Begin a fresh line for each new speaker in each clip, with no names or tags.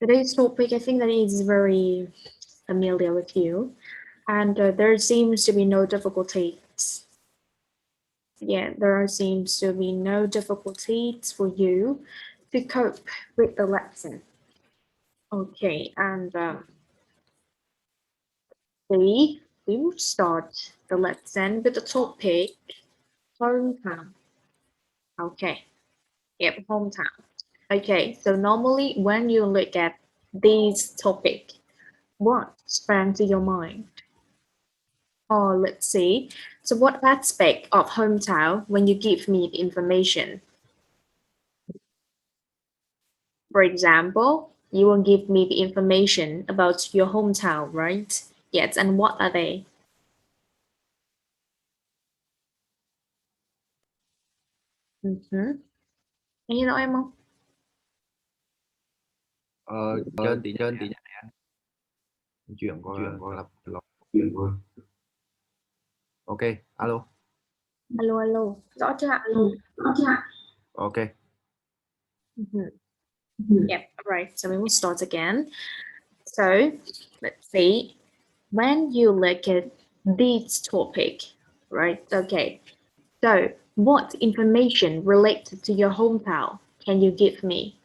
Today's topic, I think that is very familiar with you, and there seems to be no difficulties. Yeah, there seems to be no difficulties for you to cope with the lesson. Okay, and we will start the lesson with the topic hometown. Okay, yep, hometown. Okay, so normally when you look at this topic, what sprang to your mind? Or let's see. So what aspect of hometown when you give me the information? For example, you will give me the information about your hometown, right? Yes, and what are they? Nghe rõ em không?
Trên tí nhắc này anh chuyển qua lọc ok. Alo.
Alo, rõ chưa ạ?
Ok.
Yep, right. So we will start again. So let's see. When you look at this topic, right? Okay. So what information related to your hometown can you give me?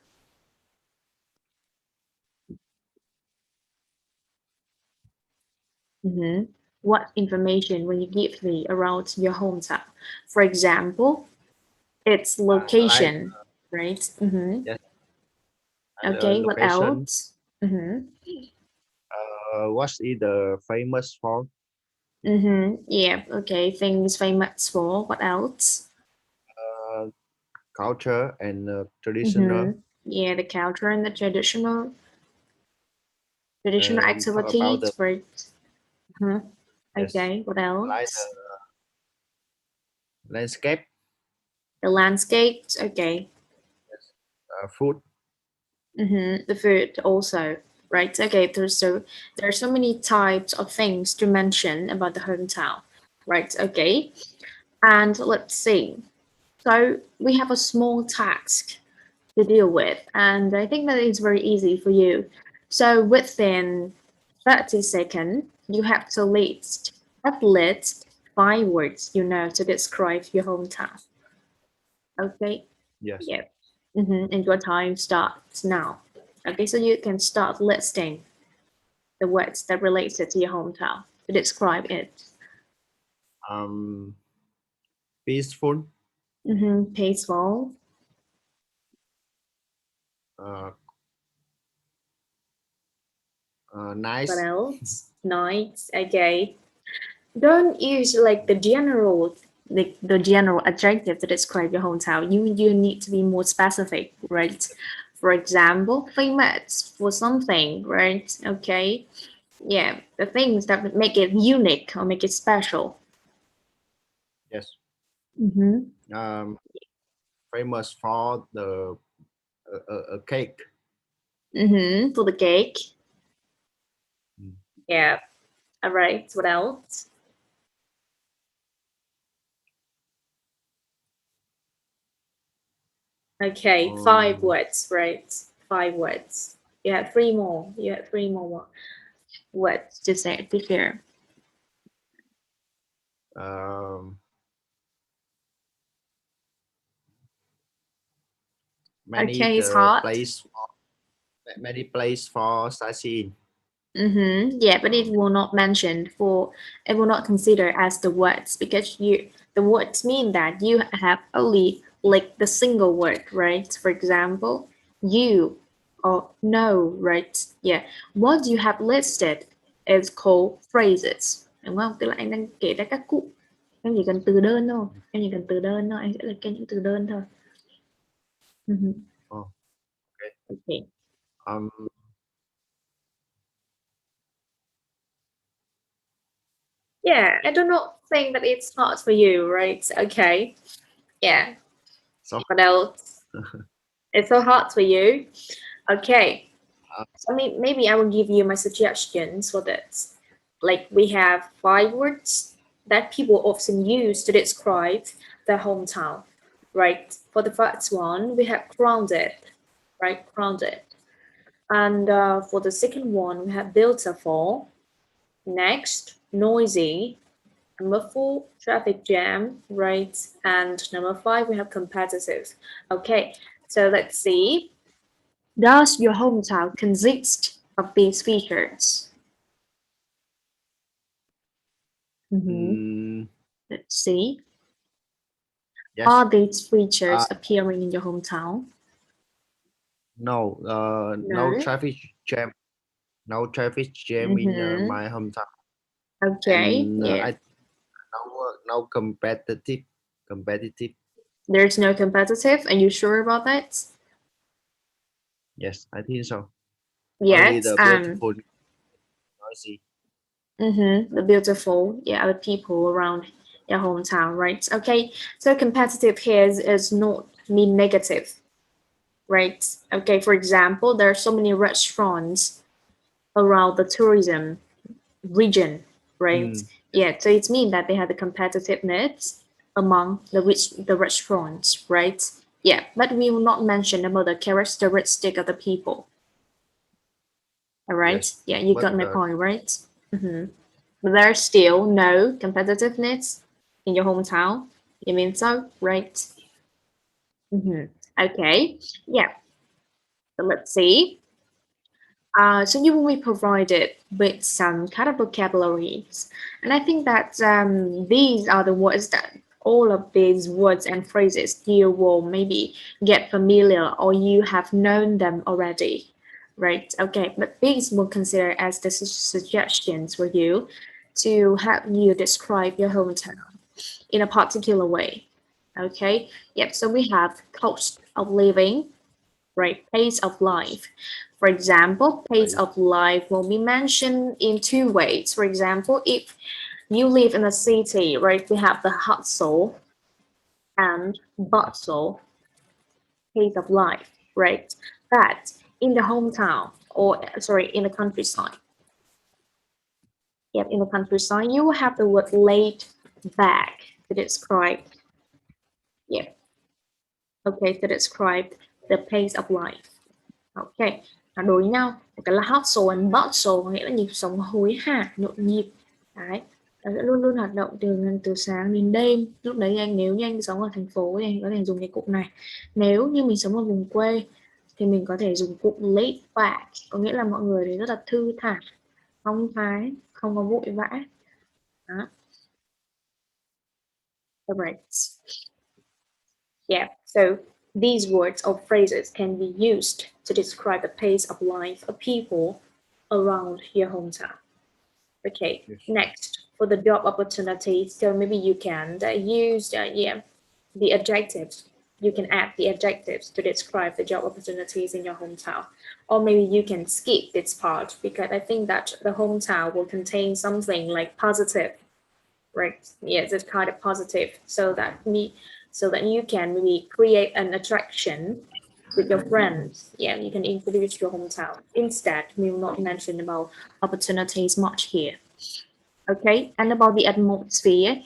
What information will you give me around your hometown? For example, its location, right?
Yes.
Okay, what
Location.
else?
What is the famous for?
Yeah, okay, things famous for. What else?
Culture and traditional.
Yeah, the culture and the traditional
Talk about
activities,
the
right?
yes,
Okay, what
like
else?
the landscape,
The landscapes, okay.
food.
The food also, right? Okay, there are so many types of things to mention about the hometown, right? Okay, and let's see. So we have a small task to deal with, and I think that it's very easy for you. So within 30 seconds, you have to list at least 5 words you know to describe your hometown. Okay.
Yes.
Yep. And your time starts now. Okay, so you can start listing the words that related to your hometown to describe it.
Peaceful.
Peaceful.
Nice.
What else? Nice. Okay. Don't use like the general adjective to describe your hometown. You need to be more specific, right? For example, famous for something, right? Okay. Yeah, the things that make it unique or make it special.
Yes. Famous for the cake.
For the cake. Yeah. All right. What else? Okay, 5 words, right? 5 words. You have 3 more. You have 3 more words to say to share. Okay, it's hard.
Many place for sightseeing.
Yeah, but it will not mention for it will not consider as the words because the words mean that you have only like the single word, right? For example, you or no, right? Yeah. What you have listed is called phrases, đúng không? Tức là anh đang kể ra các cụm. Em chỉ cần từ đơn thôi. Em chỉ cần từ đơn thôi. Anh sẽ liệt kê những từ đơn thôi. Okay. Yeah, I do not think that it's hard for you, right? Okay. Yeah.
So
what else? It's so hard for you. Okay. I mean, maybe I will give you my suggestions for this. Like we have 5 words that people often use to describe their hometown, right? For the first one, we have grounded, right? Grounded. And for the second one, we have beautiful. Next, noisy. Number 4, traffic jam, right? And number 5, we have competitive. Okay, so let's see. Does your hometown consist of these features? Let's see.
Yes.
Are these features appearing in your hometown?
No, no traffic jam. No traffic jam in my hometown.
Okay,
And
yeah.
no competitive.
There's no competitive. Are you sure about that?
Yes, I think so. Only
Yes,
the beautiful noisy.
the beautiful, yeah, the people around your hometown, right? Okay, so competitive here is not mean negative, right? Okay, for example, there are so many restaurants around the tourism region, right? Yeah, so it means that they have the competitiveness among the restaurants, right? Yeah, but we will not mention about the characteristic of the people. All right.
Yes,
yeah, you got my point, right? But there's still no competitiveness in your hometown. You mean so, right? Okay. Yeah. So let's see. So you will be provided with some kind of vocabularies, and I think that these are the words that all of these words and phrases you will maybe get familiar or you have known them already, right? Okay, but these will consider as the suggestions for you to help you describe your hometown in a particular way. Okay, yep. So we have cost of living, right? Pace of life. For example, pace of life will be mentioned in two ways. For example, if you live in a city, right, we have the hustle and bustle pace of life, right? But in the hometown, or sorry, in the countryside, yep, in the countryside, you will have the word laid back to describe, yep, okay, to describe the pace of life. Ok, đối với nhau cái là hustle and bustle có nghĩa là nhịp sống hối hả, nhộn nhịp. Đấy, nó sẽ luôn luôn hoạt động từ sáng đến đêm. Lúc đấy nếu như anh sống ở thành phố thì anh có thể dùng cái cụm này. Nếu như mình sống ở vùng quê thì mình có thể dùng cụm laid back, có nghĩa là mọi người đấy rất là thư thản, phong thái, không có vội vã. Đó. Alright. Yeah, so these words or phrases can be used to describe the pace of life of people around your hometown. Okay, yes. Next, for the job opportunities, so maybe you can use the adjectives. You can add the adjectives to describe the job opportunities in your hometown. Or maybe you can skip this part because I think that the hometown will contain something like positive, right? Yes, it's kind of positive, so that you can maybe create an attraction with your friends. Yeah, you can introduce your hometown. Instead, we will not mention about opportunities much here. Okay, and about the atmosphere.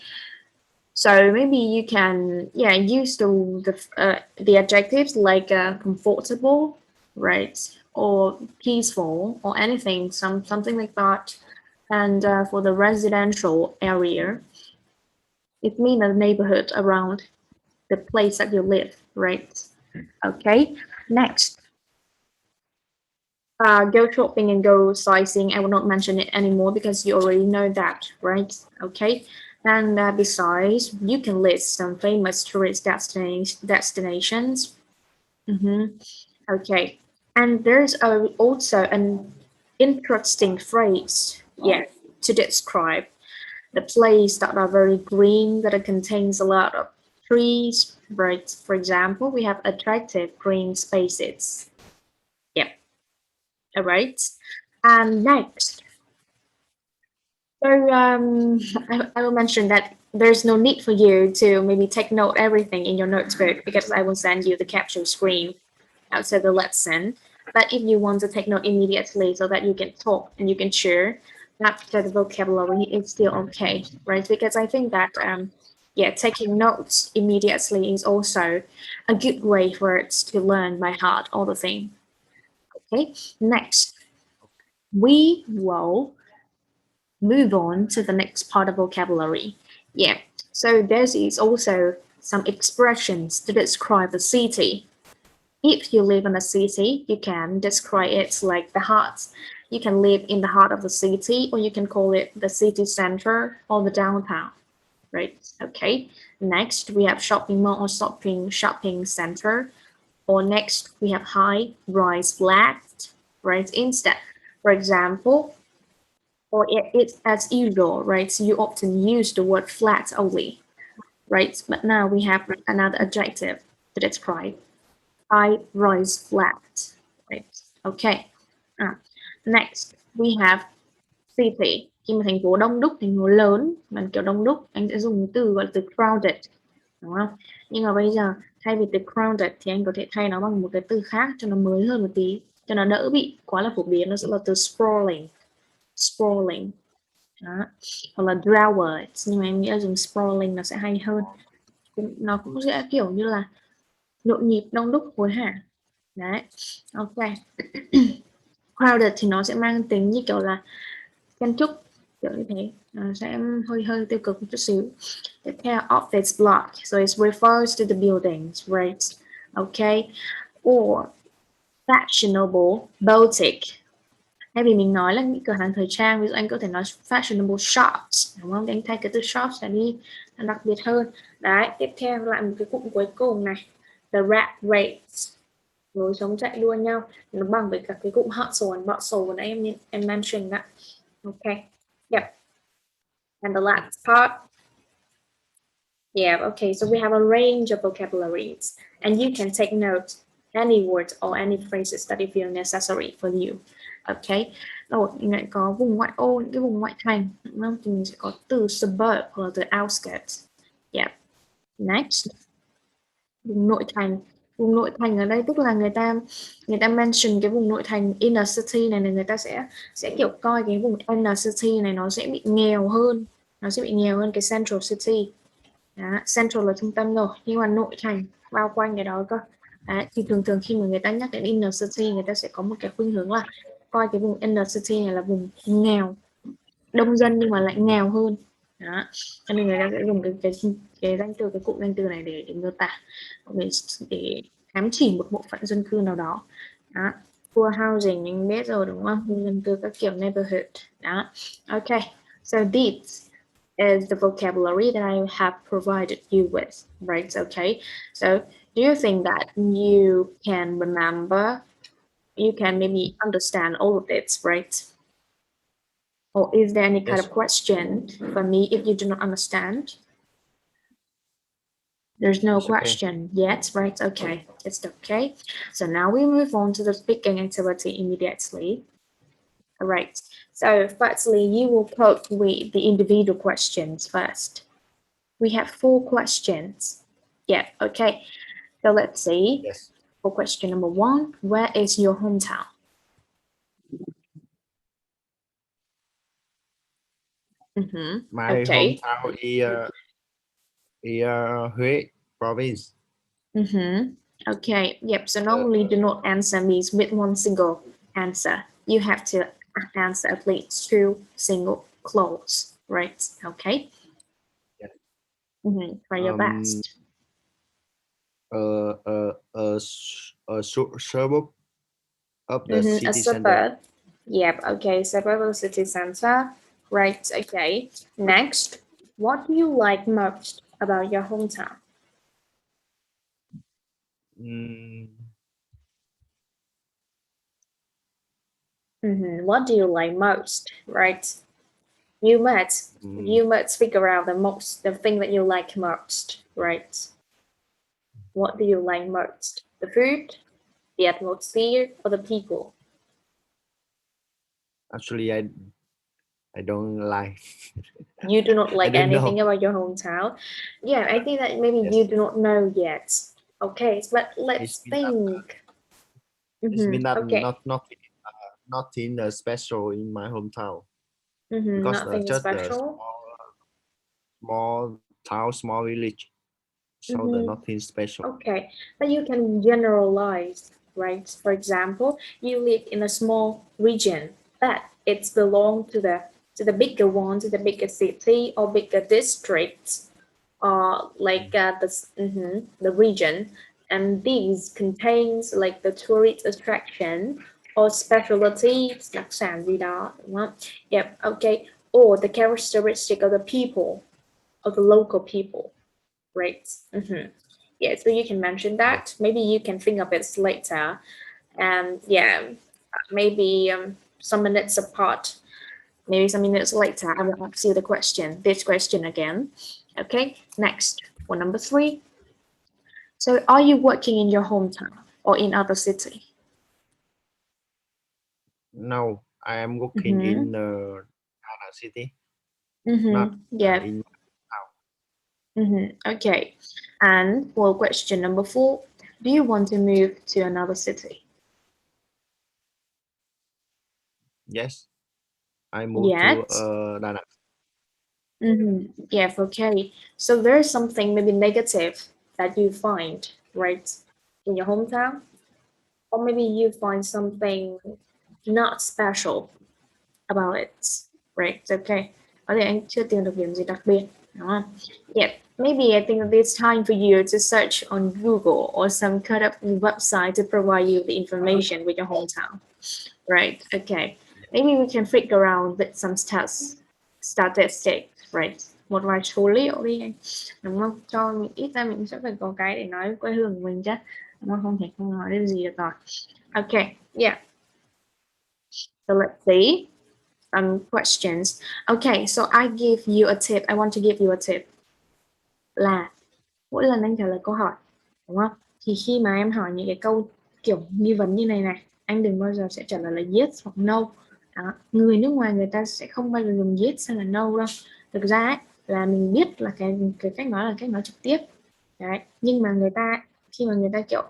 So maybe you can use the adjectives like comfortable, right, or peaceful, or anything, something like that. And for the residential area, it means the neighborhood around the place that you live, right? Okay, next. Go shopping and go sightseeing. I will not mention it anymore because you already know that, right? Okay. And besides, you can list some famous tourist destinations. Okay. And there's also an interesting phrase, to describe the place that are very green, that it contains a lot of trees, right? For example, we have attractive green spaces. Yep. All right. And next, so I will mention that there's no need for you to maybe take note everything in your notebook because I will send you the capture screen outside the lesson. But if you want to take note immediately so that you can talk and you can share after the vocabulary, it's still okay, right? Because I think that taking notes immediately is also a good way for us to learn by heart all the thing. Okay, next, we will move on to the next part of vocabulary. Yeah, so there is also some expressions to describe a city. If you live in a city, you can describe it like the heart. You can live in the heart of the city, or you can call it the city center or the downtown, right? Okay. Next, we have shopping mall or shopping center. Or next, we have high, rise, flat, right? Instead, for example, or it's as usual, right? So you often use the word flat only, right? But now we have another adjective to describe high, rise, flat, right? Okay. Next, we have city. Khi mà thành phố đông đúc, thành phố lớn, mà kiểu đông đúc, anh sẽ dùng từ gọi là từ crowded, đúng không? Nhưng mà bây giờ thay vì từ crowded thì anh có thể thay nó bằng một cái từ khác cho nó mới hơn một tí, cho nó đỡ bị quá là phổ biến, nó sẽ là từ sprawling. Sprawling. Đó. Hoặc là drower, nhưng mà em nghĩ là dùng sprawling nó sẽ hay hơn. Nó cũng sẽ kiểu như là nhộn nhịp, đông đúc, hối hả. Đấy. Ok. Crowded thì nó sẽ mang tính như kiểu là chen chúc, kiểu như thế, sẽ hơi tiêu cực một chút xíu. Tiếp theo, office block, so it refers to the buildings, right? Okay. Or fashionable boutique. Thay vì mình nói là những cửa hàng thời trang, ví dụ anh có thể nói fashionable shops, đúng không? Anh thay cái từ shops là đi đặc biệt hơn. Đấy, tiếp theo lại một cái cụm cuối cùng này, the rat race, lối sống chạy đua nhau, nó bằng với cả cái cụm hustle and bustle vừa nãy em mention đó. Okay, yep. And the last part, yeah, okay, so we have a range of vocabularies, and you can take note any words or any phrases that you feel necessary for you. Okay, rồi lại có vùng ngoại ô, những cái vùng ngoại thành, đúng không? Thì mình sẽ có từ suburb hoặc là từ outskirts. Yeah. Next, vùng nội thành. Vùng nội thành ở đây tức là người ta mention cái vùng nội thành inner city này, người ta sẽ kiểu coi cái vùng inner city này nó sẽ bị nghèo hơn, cái central city. Đó, central là trung tâm rồi, nhưng mà nội thành bao quanh cái đó cơ. Đấy, thì thường khi mà người ta nhắc đến inner city, người ta sẽ có một cái khuynh hướng là coi cái vùng inner city này là vùng nghèo, đông dân nhưng mà lại nghèo hơn. Đó, cho nên người ta sẽ dùng cái danh từ, cái cụm danh từ này để miêu tả, để ám chỉ một bộ phận dân cư nào đó. Đó, poor housing mình biết rồi đúng không, dân cư các kiểu neighborhood. Đó, okay, so this is the vocabulary that I have provided you with, right? Okay, so do you think that you can remember, you can maybe understand all of this, right? Or is there any kind of question for me if you do not understand? There's no question yet, right? Okay, it's okay. So now we move on to the speaking activity immediately. All right. So firstly, you will cope with the individual questions first. We have 4 questions. Yeah, okay. So let's see.
Yes.
For question number 1, where is your hometown?
My
Okay.
hometown is Huế province.
Okay, yep, so normally do not answer means with one single answer. You have to answer at least 2 single clause, right? Okay.
Yeah.
Try your best.
A suburb of the city
A
center.
suburb. Yep, okay, suburb of the city center. Right, okay. Next, what do you like most about your hometown? What do you like most, right? You must figure out the thing that you like most, right? What do you like most? The food, the atmosphere, or the people?
Actually, I don't like.
You do not like anything
know.
about your hometown? Yeah, I think that maybe you do not know yet. Okay, but let's think.
It's been
Okay.
nothing special in my hometown. Because
Nothing
just
special.
small town, small village. So nothing special.
Okay, but you can generalize, right? For example, you live in a small region, but it's belong to the bigger one, to the bigger city or bigger district, or like the region, and these contains like the tourist attraction or specialties đặc sản gì đó, đúng không? Yep, okay. Or the characteristic of the people, of the local people, right? Yeah, so you can mention that. Maybe you can think of it later. And yeah, maybe some minutes apart, maybe some minutes later, I will ask you this question again. Okay, next, one number 3. So are you working in your hometown or in other city?
No, I am working in other city, not
Yeah.
in town.
Okay. And well, question number 4. Do you want to move to another city?
Yes, I moved to Đà Nẵng.
Yeah, okay. So there's something maybe negative that you find, right, in your hometown? Or maybe you find something not special about it, right? Okay. Có thể anh chưa tìm được điểm gì đặc biệt, đúng không? Yeah, maybe I think it's time for you to search on Google or some kind of website to provide you the information with your hometown, right? Okay. Maybe we can figure out with some statistics, right? Một vài số liệu đi anh, đúng không? Cho mình ít ra mình sẽ phải có cái để nói quê hương của mình chứ, đúng không? Không thể không nói được gì được rồi. Okay, yeah. So let's see. Questions. Okay, so I give you a tip. I want to give you a tip. Là mỗi lần anh trả lời câu hỏi, đúng không? Thì khi mà em hỏi những cái câu kiểu nghi vấn như này, anh đừng bao giờ sẽ trả lời là yes hoặc no. Đó. Người nước ngoài người ta sẽ không bao giờ dùng yes hay là no đâu. Thực ra ấy, là mình biết là cái cách nói là cách nói trực tiếp. Đấy. Nhưng mà người ta khi mà người ta kiểu,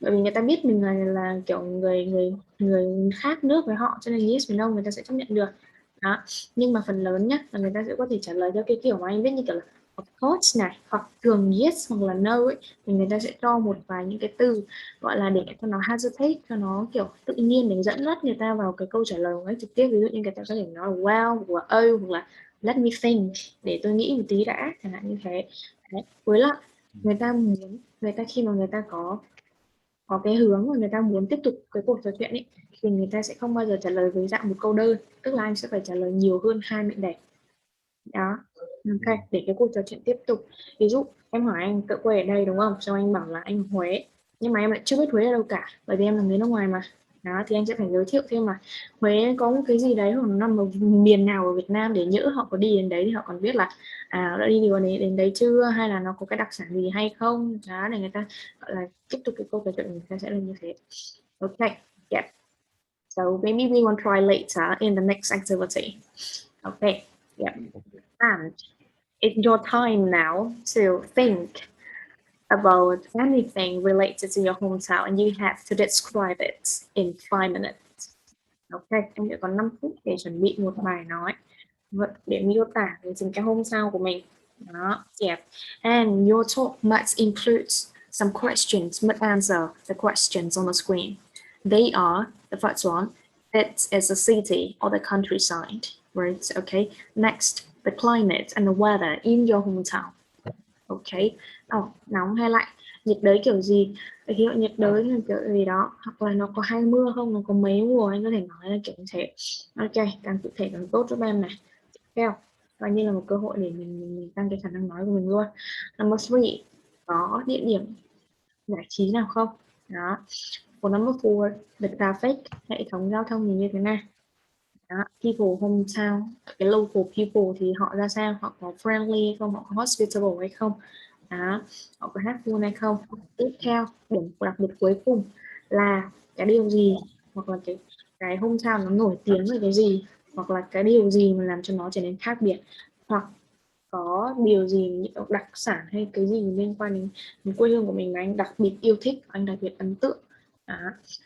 bởi vì người ta biết mình là kiểu người khác nước với họ, cho nên yes và no người ta sẽ chấp nhận được. Đó. Nhưng mà phần lớn nhá là người ta sẽ có thể trả lời theo cái kiểu mà anh biết, như kiểu là of course này, hoặc thường yes hoặc là no ấy, thì người ta sẽ cho một vài những cái từ gọi là để cho nó hesitate, cho nó kiểu tự nhiên để dẫn dắt người ta vào cái câu trả lời một cách trực tiếp. Ví dụ như người ta có thể nói là wow hoặc là oh hoặc là let me think, để tôi nghĩ một tí đã, chẳng hạn như thế. Đấy. Với lại người ta khi mà người ta có cái hướng mà người ta muốn tiếp tục cái cuộc trò chuyện ấy, thì người ta sẽ không bao giờ trả lời với dạng một câu đơn, tức là anh sẽ phải trả lời nhiều hơn 2 mệnh đề. Đó, ok, để cái cuộc trò chuyện tiếp tục. Ví dụ em hỏi anh tự quê ở đây đúng không, xong anh bảo là anh Huế, nhưng mà em lại chưa biết Huế ở đâu cả, bởi vì em là người nước ngoài mà. Đó, thì anh sẽ phải giới thiệu thêm mà Huế có một cái gì đấy, hoặc nằm ở miền nào ở Việt Nam, để nhỡ họ có đi đến đấy thì họ còn biết là đã đi đến đấy chưa, hay là nó có cái đặc sản gì hay không. Đó, để người ta gọi là tiếp tục cái câu trò chuyện, người ta sẽ là như thế. Ok, yeah. So maybe we will try later in the next activity. Okay, yeah. And it's your time now to think about anything related to your hometown, and you have to describe it in 5 minutes. Okay, em sẽ có 5 phút để chuẩn bị một bài nói để miêu tả về cái hometown của mình. Đó, yeah. And your talk must include some questions, must answer the questions on the screen. They are, the first one, it is a city or the countryside, right? Okay. Next, the climate and the weather in your hometown. Okay. Nóng hay lạnh, nhiệt đới kiểu gì, khí hậu nhiệt đới là kiểu gì đó, hoặc là nó có hay mưa không, nó có mấy mùa, anh có thể nói là kiểu như thế. Ok, càng cụ thể càng tốt cho em này. Tiếp theo, coi như là một cơ hội để mình tăng cái khả năng nói của mình luôn. Number 3, có địa điểm giải trí nào không? Đó. For number 4, the traffic, hệ thống giao thông như thế nào? Đó. People hometown, cái local people thì họ ra sao, họ có friendly hay không, họ có hospitable hay không, đó, họ có helpful hay không. Tiếp theo, điểm đặc biệt cuối cùng là cái điều gì, hoặc là cái hometown nó nổi tiếng về cái gì, hoặc là cái điều gì mà làm cho nó trở nên khác biệt, hoặc có điều gì những đặc sản hay cái gì liên quan đến quê hương của mình mà anh đặc biệt yêu thích, anh đặc biệt ấn tượng. Đó.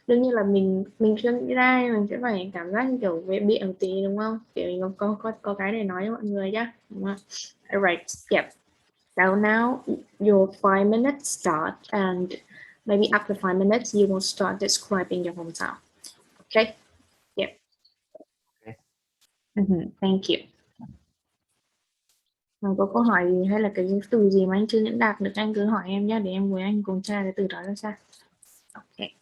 Đương nhiên là mình chưa nghĩ ra, mình sẽ phải cảm giác như kiểu về bịa một tí, đúng không, kiểu mình có cái để nói với mọi người nhá, đúng không? Alright, yep. So now your 5 minutes start, and maybe after 5 minutes, you will start describing your hometown. Okay? Yeah.
Okay.
Thank you. Có câu hỏi gì hay là cái từ gì mà anh chưa diễn đạt được, anh cứ hỏi em nhé, để em với anh cùng tra cái từ đó ra sao. Okay.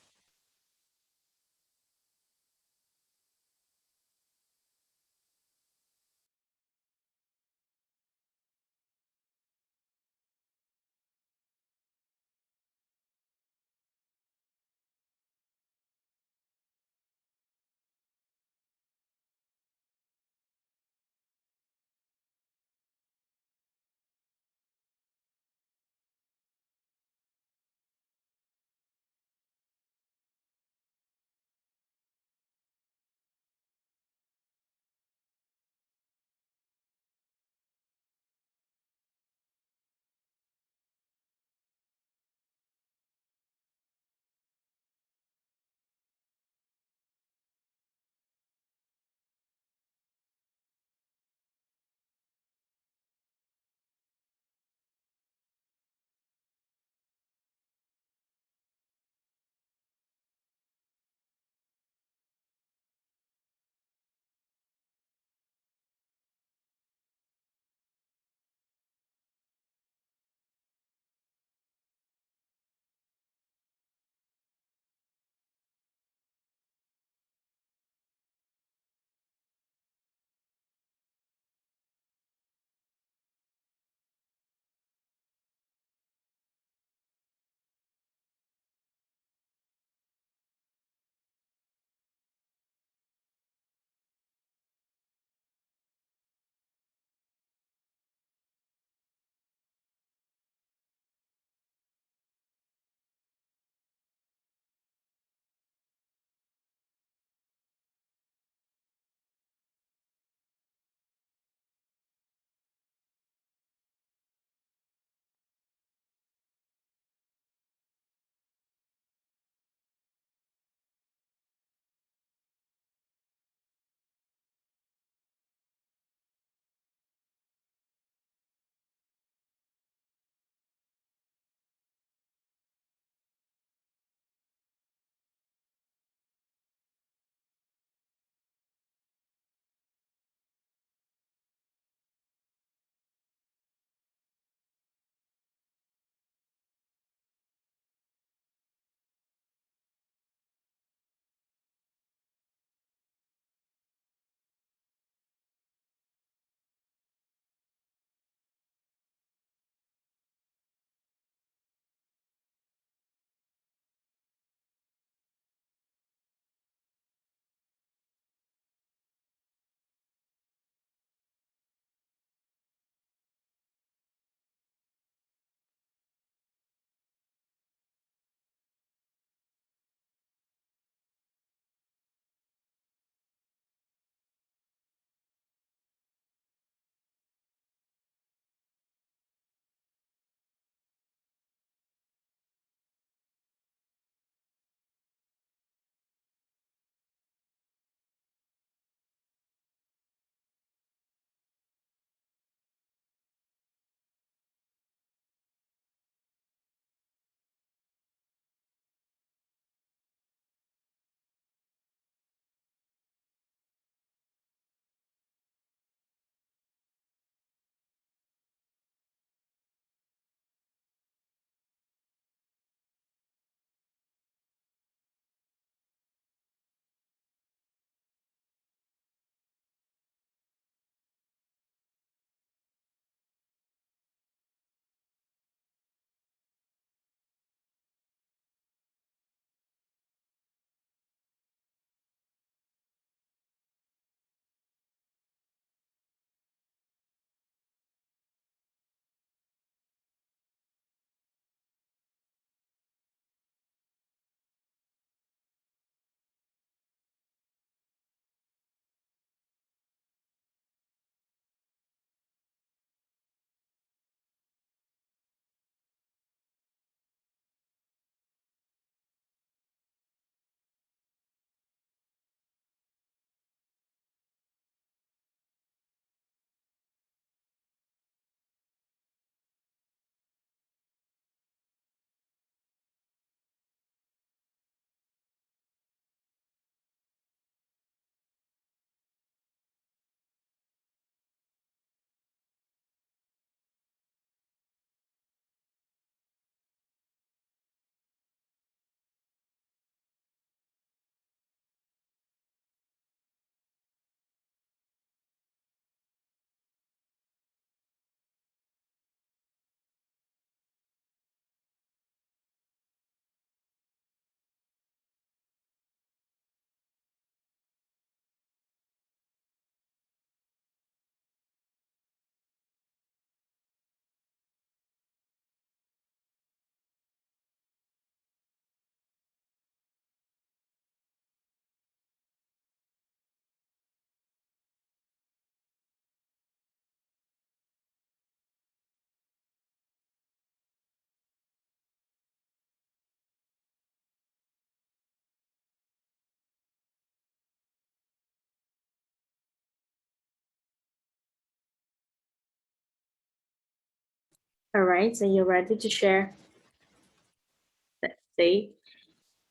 All right, so you're ready to share. Let's see.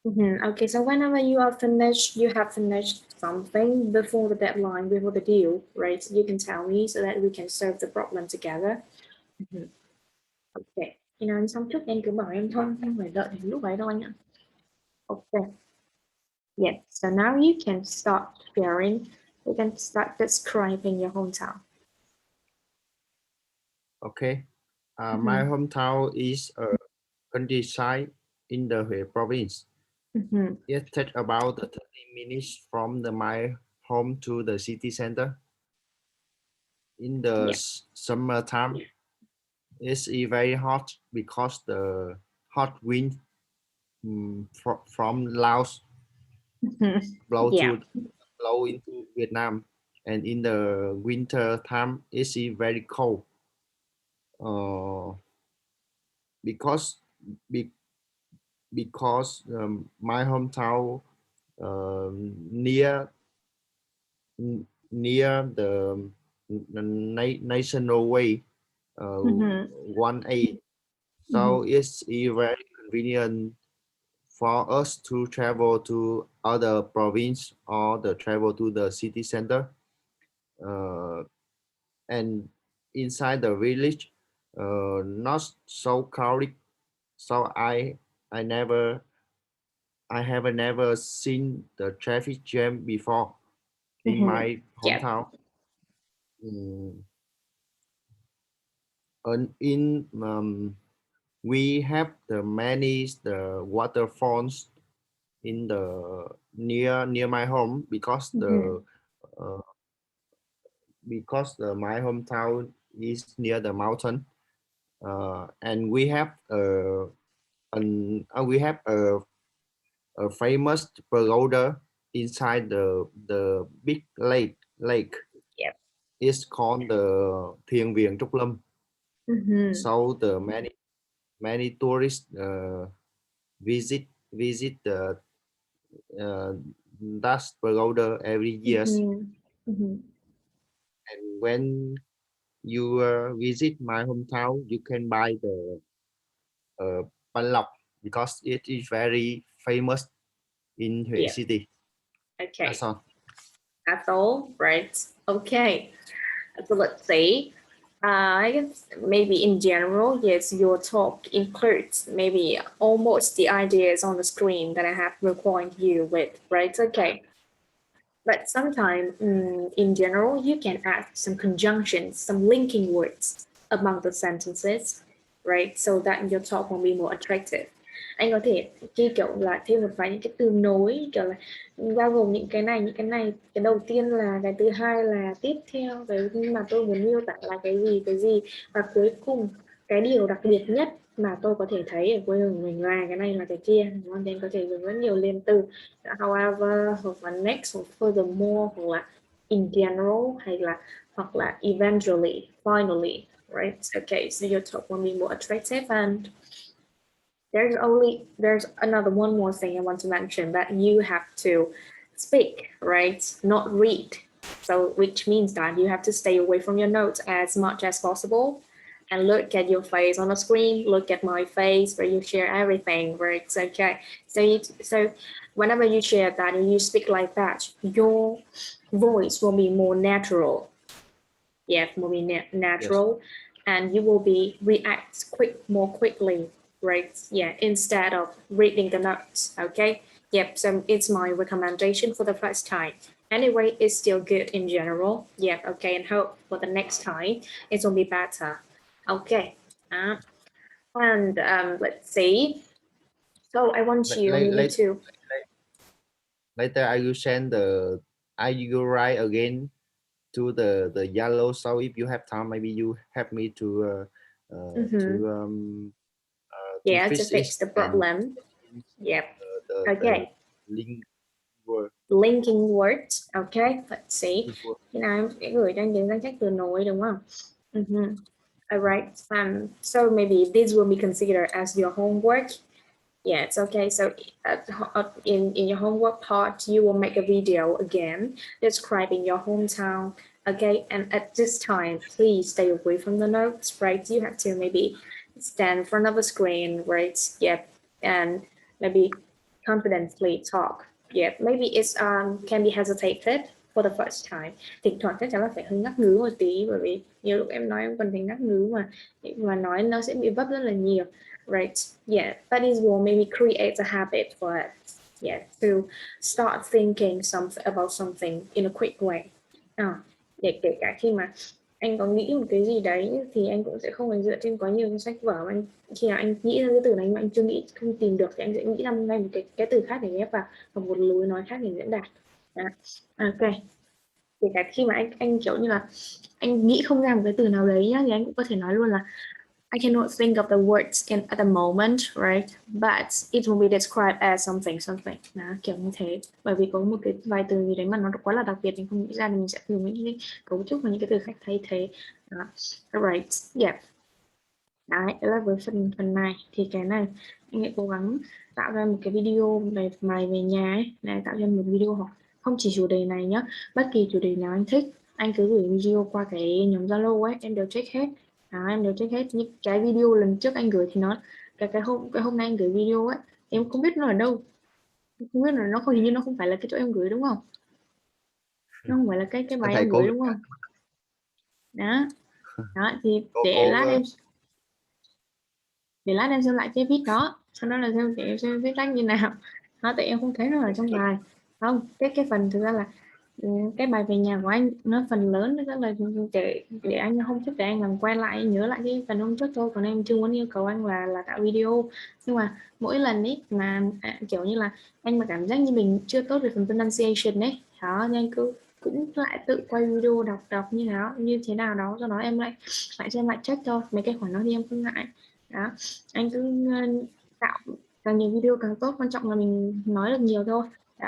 Okay, so whenever you are finished, you have finished something before the deadline, before the deal, right? So you can tell me so that we can solve the problem together. Okay, khi nào anh xong trước em cứ bảo em thôi, không phải đợi đến lúc ấy đâu anh ạ. Okay. Yeah, so now you can start sharing. You can start describing your hometown.
Okay. My hometown is a countryside in the Hue province. It takes about 30 minutes from my home to the city center. In the summertime, it's very hot because the hot wind from Laos blow into Vietnam, and in the winter time, it's very cold. Because my hometown near the national way 1A, so it's very convenient for us to travel to other province or the travel to the city center, and inside the village not so crowded, so I have never seen the traffic jam before in my hometown. And we have the waterfalls in the near my home because my hometown is near the mountain, and we have a famous pagoda inside the big lake. It's called the Thiền viện Trúc Lâm. So the many tourists visit the that pagoda every years. And when you visit my hometown, you can buy the bánh lọc because it is very famous in Hue City.
Okay.
That's all.
That's all, right? Okay. So let's see. I guess maybe in general, yes, your talk includes maybe almost the ideas on the screen that I have recorded you with, right? Okay. But sometimes, in general, you can add some conjunctions, some linking words among the sentences, right? So that your talk will be more attractive. Anh có thể ghi kiểu là thêm một vài những cái từ nối, kiểu là bao gồm những cái này, cái đầu tiên là cái thứ hai là tiếp theo, cái mà tôi muốn miêu tả là cái gì, và cuối cùng cái điều đặc biệt nhất mà tôi có thể thấy ở quê hương mình là cái này là cái kia, đúng không? Nên có thể dùng rất nhiều liên từ, however, hoặc là next, hoặc furthermore, hoặc là in general, hoặc là eventually, finally, right? Okay, so your talk will be more attractive. And there's another one more thing I want to mention, that you have to speak, right? Not read. So which means that you have to stay away from your notes as much as possible and look at your face on the screen, look at my face where you share everything, right? Okay. So whenever you share that and you speak like that, your voice will be more natural. Yeah, will be natural. Yes. And you will be react more quickly, right? Yeah, instead of reading the notes. Okay. Yep. So it's my recommendation for the first time. Anyway, it's still good in general. Yeah. Okay. And hope for the next time it will be better. Okay. And let's see. So I want you to.
Later, I will send I will write again to the yellow. So if you have time, maybe you help me to
fix the problem. Yep. Okay. Linking words. Okay. Let's see. Khi nào em sẽ gửi cho anh những danh sách từ nối, đúng không? All right. So maybe this will be considered as your homework. Yeah, it's okay. So in your homework part, you will make a video again describing your hometown. Okay, and at this time, please stay away from the notes, right? You have to maybe stand in front of a screen, right? Yep, and maybe confidently talk. Yep, maybe it's can be hesitated for the first time. Thỉnh thoảng chắc chắn là phải hơi ngắt ngứ một tí, bởi vì nhiều lúc em nói em còn thấy ngắt ngứ mà nói nó sẽ bị vấp rất là nhiều. Right. Yeah, that is what maybe creates a habit for us. Yeah, to start thinking about something in a quick way. Để kể cả khi mà anh có nghĩ một cái gì đấy thì anh cũng sẽ không phải dựa trên quá nhiều sách vở mà khi nào anh nghĩ ra cái từ này mà anh chưa nghĩ không tìm được thì anh sẽ nghĩ ra ngay một cái từ khác để ghép vào và một lối nói khác để diễn đạt. Ok. Kể cả khi mà anh kiểu như là anh nghĩ không ra một cái từ nào đấy nhá thì anh cũng có thể nói luôn là I cannot think of the words at the moment, right? But it will be described as something. Đó, kiểu như thế. Bởi vì có một cái vài từ gì đấy mà nó quá là đặc biệt mình không nghĩ ra thì mình sẽ dùng những cái cấu trúc và những cái từ khác thay thế. Đó. Right. Yeah. Đấy là với phần này thì cái này anh hãy cố gắng tạo ra một cái video về mày về nhà ấy, này tạo ra một video hoặc không chỉ chủ đề này nhá, bất kỳ chủ đề nào anh thích anh cứ gửi video qua cái nhóm Zalo ấy, em đều check hết. Em đều check hết những cái video lần trước anh gửi thì nó cái hôm nay anh gửi video ấy em không biết nó ở đâu, không biết là nó không, hình như nó không phải là cái chỗ em gửi đúng không, nó không phải là cái bài
Thầy
em
cố
gửi đúng không. Đó thì
cô
để
cô
lát em xem lại cái viết đó, sau đó là để em xem viết lách như nào. Đó, tại em không thấy nó ở trong bài. Không, cái phần thực ra là cái bài về nhà của anh nó phần lớn nó là để anh không thích để anh làm quen lại nhớ lại cái phần hôm trước thôi, còn em chưa muốn yêu cầu anh là tạo video. Nhưng mà mỗi lần ấy mà kiểu như là anh mà cảm giác như mình chưa tốt về phần pronunciation ấy đó nên anh cứ cũng lại tự quay video đọc như thế nào đó, do đó em lại xem lại check thôi, mấy cái khoản đó thì em không ngại. Đó, anh cứ tạo càng nhiều video càng tốt, quan trọng là mình nói được nhiều thôi.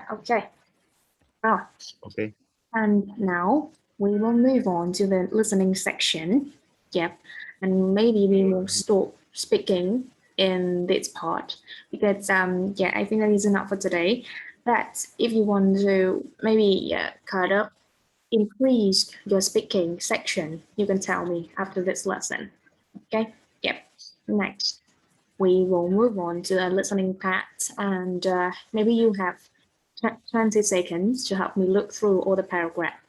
Ok.
Okay.
And now we will move on to the listening section. Yep. And maybe we will stop speaking in this part because yeah, I think that is enough for today. But if you want to maybe cut up, increase your speaking section, you can tell me after this lesson. Okay. Yep. Next, we will move on to the listening part, and maybe you have 20 seconds to help me look through all the paragraph.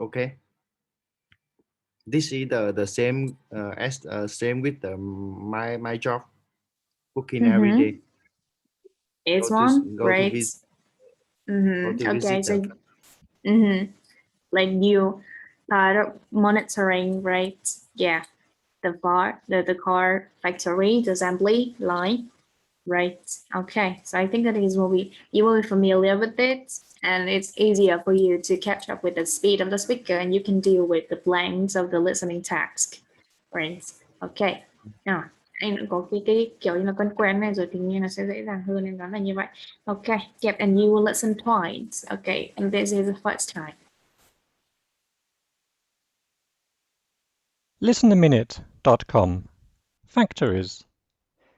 Okay. This is the same as same with my job, cooking every day.
It's one,
Go to
right?
visit. Go to
Okay,
visit
so like you are monitoring, right? Yeah, the car factory, the assembly line, right? Okay, so I think that you will be familiar with it, and it's easier for you to catch up with the speed of the speaker, and you can deal with the blanks of the listening task, right? Okay, now anh đã có cái kiểu như là quen này rồi thì nghe nó sẽ dễ dàng hơn, em đoán là như vậy. Okay, yep, and you will listen twice. Okay, and this is the first time.
Listenaminute.com. Factories.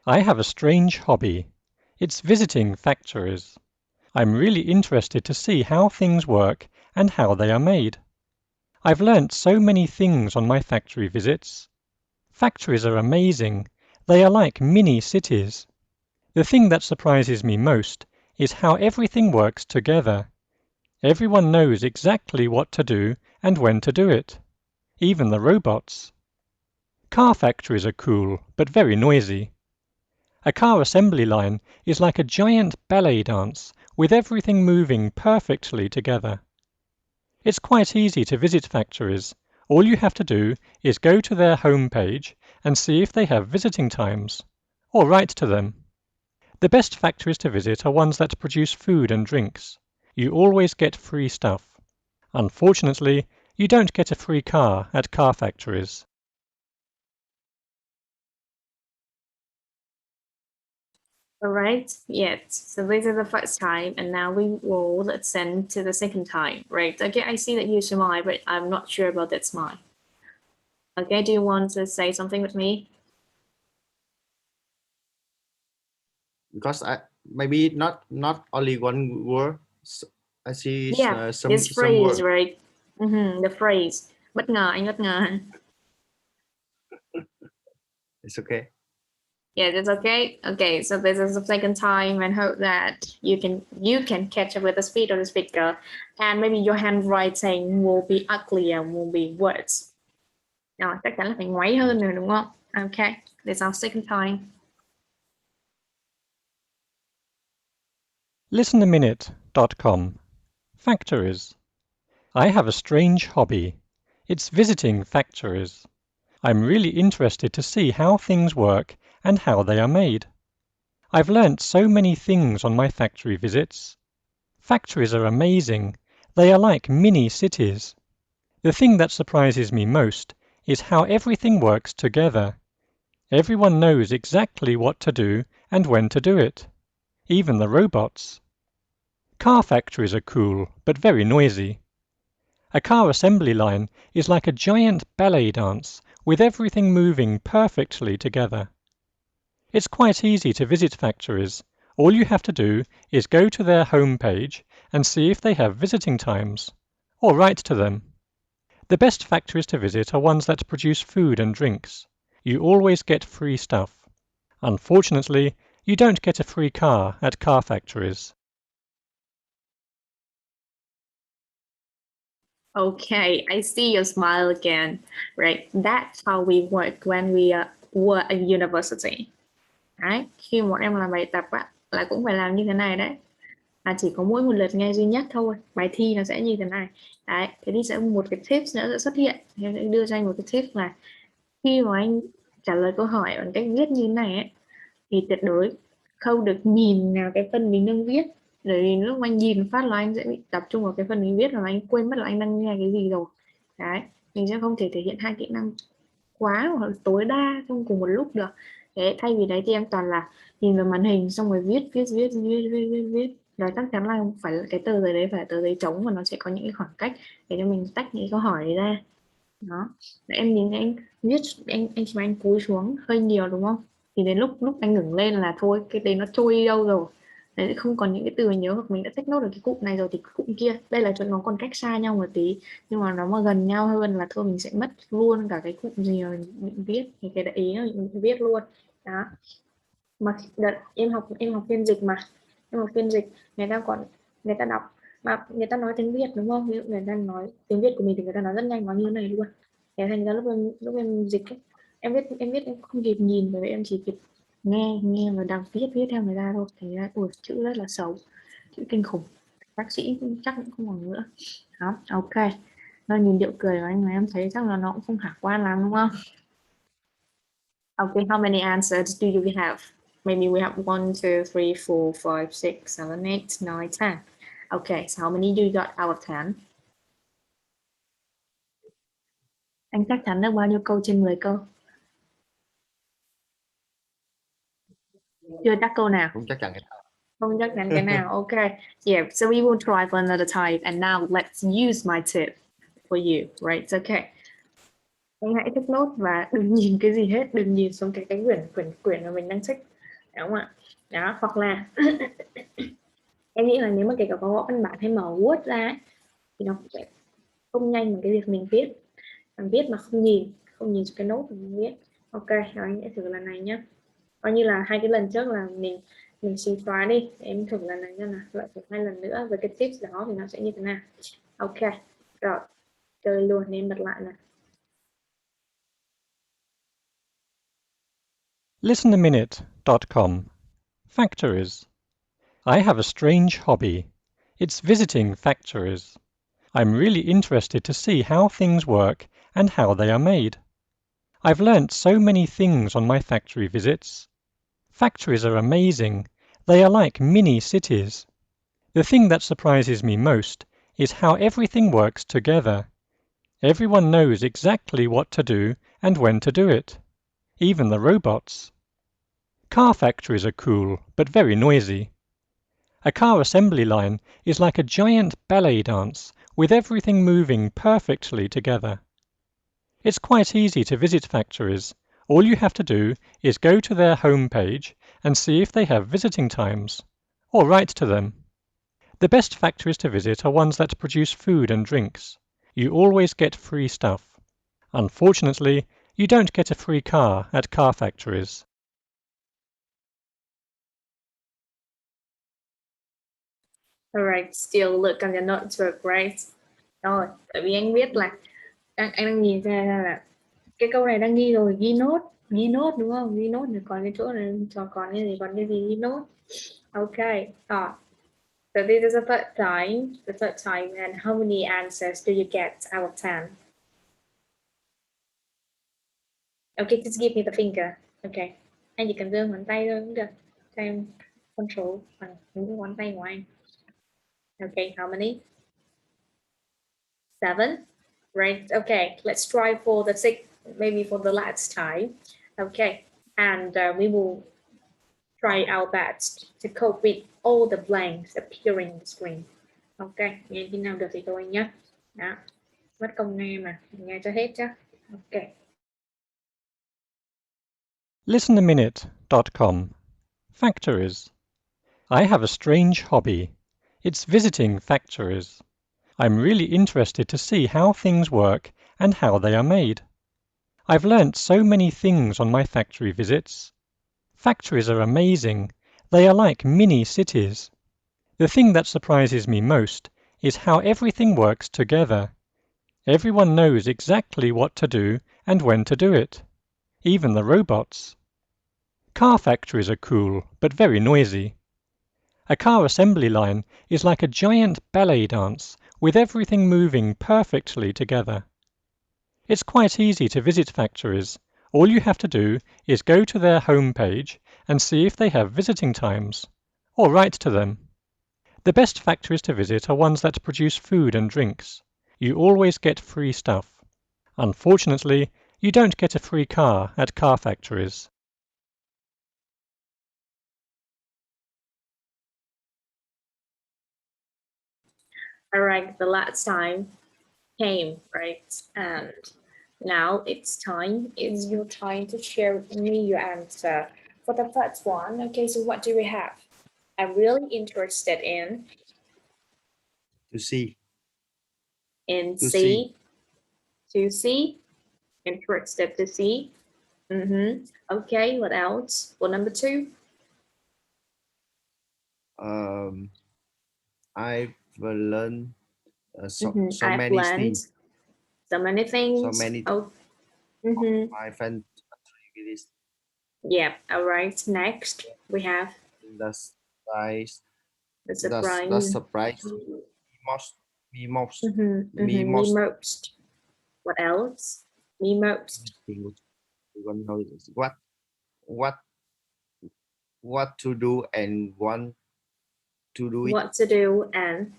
I have a strange hobby. It's visiting factories. I'm really interested to see how things work and how they are made. I've learnt so many things on my factory visits. Factories are amazing. They are like mini cities. The thing that surprises me most is how everything works together. Everyone knows exactly what to do and when to do it. Even the robots. Car factories are cool, but very noisy. A car assembly line is like a giant ballet dance with everything moving perfectly together. It's quite easy to visit factories. All you have to do is go to their home page and see if they have visiting times, or write to them. The best factories to visit are ones that produce food and drinks. You always get free stuff. Unfortunately, you don't get a free car at car factories.
All right, yes. So this is the first time, and now we will ascend to the second time, right? Okay, I see that you smile, but I'm not sure about that smile. Okay, do you want to say something with me?
Because maybe not only one word. I see
Yeah,
some
this phrase,
word.
right? The phrase. Bất ngờ, anh bất ngờ.
It's okay.
Yeah, that's okay. Okay, so this is the second time, and hope that you can catch up with the speed of the speaker, and maybe your handwriting will be uglier, will be worse. Rồi, chắc chắn là phải ngoáy hơn nữa đúng không? Okay, this is our second time.
Listenaminute.com. Factories. I have a strange hobby. It's visiting factories. I'm really interested to see how things work and how they are made. I've learnt so many things on my factory visits. Factories are amazing. They are like mini cities. The thing that surprises me most is how everything works together. Everyone knows exactly what to do and when to do it. Even the robots. Car factories are cool, but very noisy. A car assembly line is like a giant ballet dance with everything moving perfectly together. It's quite easy to visit factories. All you have to do is go to their home page and see if they have visiting times, or write to them. The best factories to visit are ones that produce food and drinks. You always get free stuff. Unfortunately, you don't get a free car at car factories.
Okay, I see your smile again. Right, that's how we work when we were at university. Đấy, khi bọn em làm bài tập á, là cũng phải làm như thế này đấy. Chỉ có mỗi một lượt nghe duy nhất thôi. Bài thi nó sẽ như thế này. Đấy, thế thì sẽ một cái tips nữa sẽ xuất hiện. Em sẽ đưa cho anh một cái tips là khi mà anh trả lời câu hỏi bằng cách viết như thế này ấy, thì tuyệt đối không được nhìn vào cái phần mình đang viết. Bởi vì lúc anh nhìn phát là anh sẽ bị tập trung vào cái phần mình viết, và anh quên mất là anh đang nghe cái gì rồi. Đấy, mình sẽ không thể thể hiện hai kỹ năng quá hoặc là tối đa trong cùng một lúc được. Thế thay vì đấy thì em toàn là nhìn vào màn hình xong rồi viết, rồi chắc chắn là phải cái tờ giấy đấy phải là tờ giấy trống, và nó sẽ có những cái khoảng cách để cho mình tách những câu hỏi đấy ra. Đó, để em nhìn anh viết, anh chỉ anh cúi xuống hơi nhiều đúng không, thì đến lúc anh ngẩng lên là thôi cái đấy nó trôi đi đâu rồi. Đấy, không còn những cái từ nhớ, hoặc mình đã take note được cái cụm này rồi thì cái cụm kia đây là cho nó còn cách xa nhau một tí, nhưng mà nó mà gần nhau hơn là thôi mình sẽ mất luôn cả cái cụm gì mà mình viết, thì cái ý là mình viết luôn. Đó, mà đợt em học phiên dịch mà, em học phiên dịch, người ta còn người ta đọc mà người ta nói tiếng Việt đúng không, ví dụ người ta nói tiếng Việt của mình thì người ta nói rất nhanh, nói như thế này luôn. Thế thành ra lúc em dịch ấy, em viết em không kịp nhìn, bởi vì em chỉ kịp nghe và đọc viết theo người ta thôi, thành ra ui chữ rất là xấu, chữ kinh khủng, bác sĩ chắc cũng không còn nữa. Đó, ok, nó nhìn điệu cười của anh mà em thấy chắc là nó cũng không khả quan lắm đúng không? Okay, how many answers do you have? Maybe we have 1, 2, 3, 4, 5, 6, 7, 8, 9, 10. Okay, so how many do you got out of 10? Anh chắc chắn được bao nhiêu câu trên 10 câu? Chưa chắc câu nào.
Không chắc chắn cái nào.
Không chắc chắn cái nào. Okay. Yeah, so we will try for another type. And now let's use my tip for you, right? Okay. Anh hãy take note và đừng nhìn cái gì hết, đừng nhìn xuống cái quyển mà mình đang check, đúng không ạ? Đó, hoặc là em nghĩ là nếu mà kể cả có gõ văn bản hay mở Word ra ấy, thì nó sẽ không nhanh bằng cái việc mình viết mà không nhìn cái nốt mình viết. Ok, rồi anh sẽ thử lần này nhé, coi như là hai cái lần trước là mình xì xóa đi, em thử lần này nha, lại thử 2 lần nữa với cái tips đó thì nó sẽ như thế nào. Ok, rồi chơi luôn, nên bật lại này.
Listenaminute.com Untitled.com. Factories. I have a strange hobby. It's visiting factories. I'm really interested to see how things work and how they are made. I've learnt so many things on my factory visits. Factories are amazing. They are like mini cities. The thing that surprises me most is how everything works together. Everyone knows exactly what to do and when to do it. Even the robots. Car factories are cool, but very noisy. A car assembly line is like a giant ballet dance with everything moving perfectly together. It's quite easy to visit factories. All you have to do is go to their home page and see if they have visiting times, or write to them. The best factories to visit are ones that produce food and drinks. You always get free stuff. Unfortunately, you don't get a free car at car factories.
Alright, still look on the notebook, right? Rồi, tại vì anh biết là anh đang nhìn ra là cái câu này đang ghi rồi, ghi nốt đúng không? Ghi nốt thì còn cái chỗ này còn cái gì ghi nốt. Okay. So this is the third time, and how many answers do you get out of 10? Okay, just give me the finger. Okay. Anh chỉ cần giơ ngón tay thôi cũng được. Cho em control bằng những cái ngón tay của anh. Okay, how many? 7? Right, okay. Let's try for the sixth, maybe for the last time. Okay, and we will try our best to cope with all the blanks appearing on the screen. Ok, nghe khi nào được thì thôi nhé. Đó, mất công nghe mà, nghe cho hết chứ. Ok.
Listenaminute.com. Factories. I have a strange hobby. It's visiting factories. I'm really interested to see how things work and how they are made. I've learnt so many things on my factory visits. Factories are amazing. They are like mini cities. The thing that surprises me most is how everything works together. Everyone knows exactly what to do and when to do it. Even the robots. Car factories are cool, but very noisy. A car assembly line is like a giant ballet dance with everything moving perfectly together. It's quite easy to visit factories. All you have to do is go to their home page and see if they have visiting times, or write to them. The best factories to visit are ones that produce food and drinks. You always get free stuff. Unfortunately, you don't get a free car at car factories.
All right, the last time came, right? And now it's your time to share with me your answer. For the first one, okay, so what do we have? I'm really interested in
To see.
To see. Interested to see. Okay, what else? For number 2?
I've learned so
I've
many
learned
things.
so many things.
So many
Oh.
my friend.
Yeah, all right. Next, we have
The surprise.
the surprise.
The surprise. Me most.
Me most. What else? Me most.
What to do and want to do it.
What to do and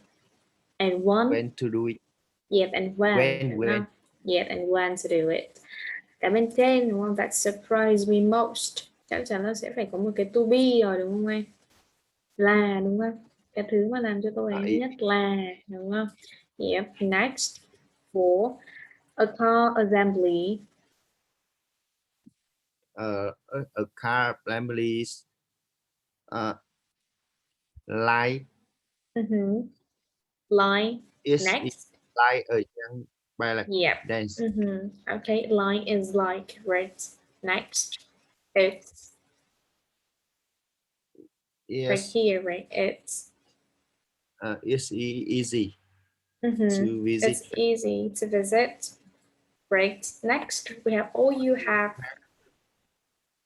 when to do it.
Yep, and when. Yep, and when to do it. Cả bên trên đúng không? That surprised me most. Chắc chắn nó sẽ phải có một cái to be rồi đúng không anh? Là đúng không? Cái thứ mà làm cho tôi ấy nhất là đúng không? Yep. Next, for a car assembly.
A car assembly line.
Line. Next.
Like a young ballet dance.
Okay, line is like, right? Next, it's right here, right? It's
easy to visit.
It's easy to visit. Right. Next, we have all you have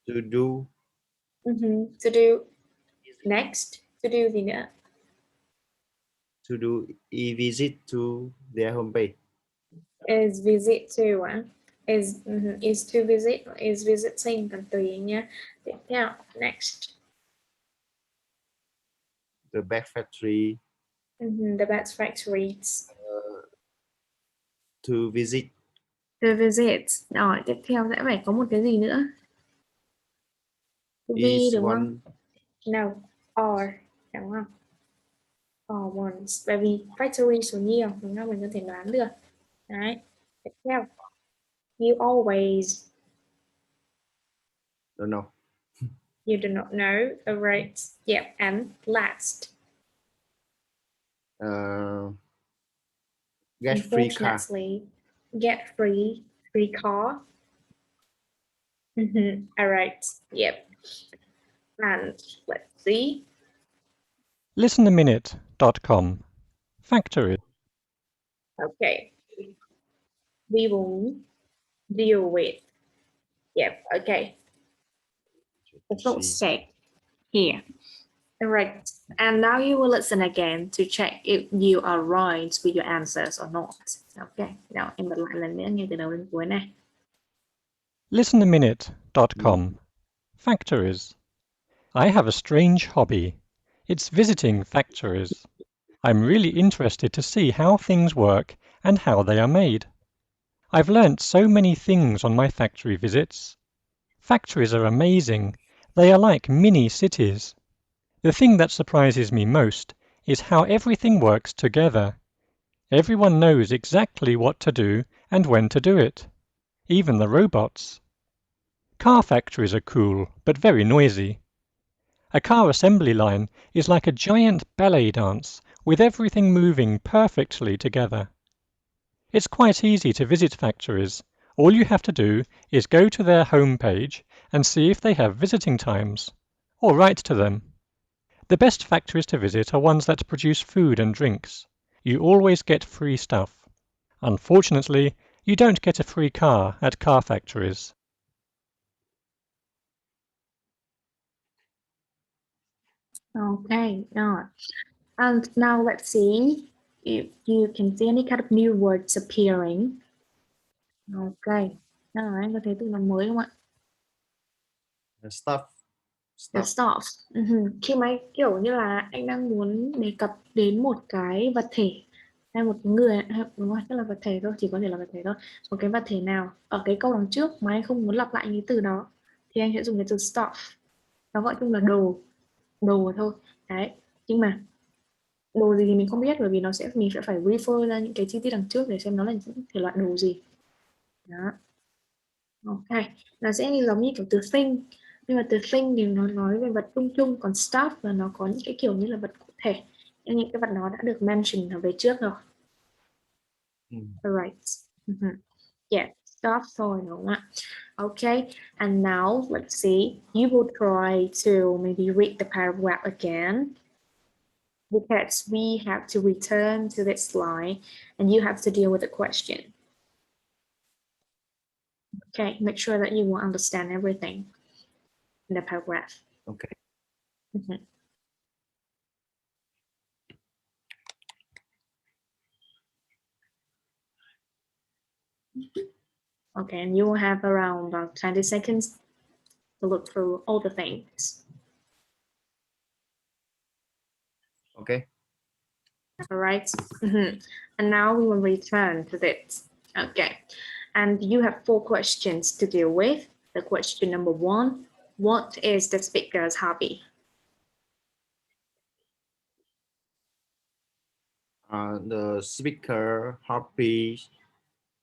to do
To do next. To do gì nữa?
To do e-visit to their homepage.
Is visit to is to visit, is visiting, cần tùy nhé. Tiếp theo, next.
The bag factory.
The best factories.
To visit.
To visit. Rồi, tiếp theo sẽ phải có một cái gì nữa. To be
Is
đúng
one.
không? No, or đúng không? Or ones. Bởi vì factory số nhiều, đúng không? Mình có thể đoán được. Đấy. Tiếp theo. You always.
Don't know.
You do not know. Alright. Yeah. And last.
Get free car.
Unfortunately, get free car. All right. Yep. And let's see.
Listenaminute.com. Factories.
Okay. We will deal with. Yep. Okay. Let's check here. All right. And now you will listen again to check if you are right with your answers or not. Okay. Now em bật lại lần nữa nghe từ đầu đến cuối này.
Listenaminute.com. Factories. I have a strange hobby. It's visiting factories. I'm really interested to see how things work and how they are made. I've learnt so many things on my factory visits. Factories are amazing. They are like mini cities. The thing that surprises me most is how everything works together. Everyone knows exactly what to do and when to do it. Even the robots. Car factories are cool, but very noisy. A car assembly line is like a giant ballet dance, with everything moving perfectly together. It's quite easy to visit factories. All you have to do is go to their home page and see if they have visiting times, or write to them. The best factories to visit are ones that produce food and drinks. You always get free stuff. Unfortunately, you don't get a free car at car factories.
Okay. And now let's see if you can see any kind of new words appearing. Okay. Nào, anh có thấy từ nào mới không ạ?
Stuff.
The stuff. Khi mà kiểu như là anh đang muốn đề cập đến một cái vật thể hay một người, đúng rồi, tức là vật thể thôi, chỉ có thể là vật thể thôi. Một cái vật thể nào ở cái câu đằng trước mà anh không muốn lặp lại cái từ đó thì anh sẽ dùng cái từ stuff. Nó gọi chung là đồ thôi. Đấy. Nhưng mà đồ gì thì mình không biết, bởi vì mình sẽ phải refer ra những cái chi tiết đằng trước để xem nó là những thể loại đồ gì. Đó. Ok, nó sẽ giống như kiểu từ thing, nhưng mà từ thing thì nó nói về vật chung chung, còn stuff là nó có những cái kiểu như là vật cụ thể, những cái vật nó đã được mention ở về trước rồi. Alright. Yeah, stuff thôi đúng không ạ? Okay, and now let's see. You will try to maybe read the paragraph again, because we have to return to this slide and you have to deal with the question. Okay, make sure that you will understand everything in the paragraph.
Okay.
Okay, and you will have around 20 seconds to look through all the things.
Okay.
All right. And now we will return to this. Okay. And you have 4 questions to deal with. The question number 1, what is the speaker's hobby?
The speaker hobby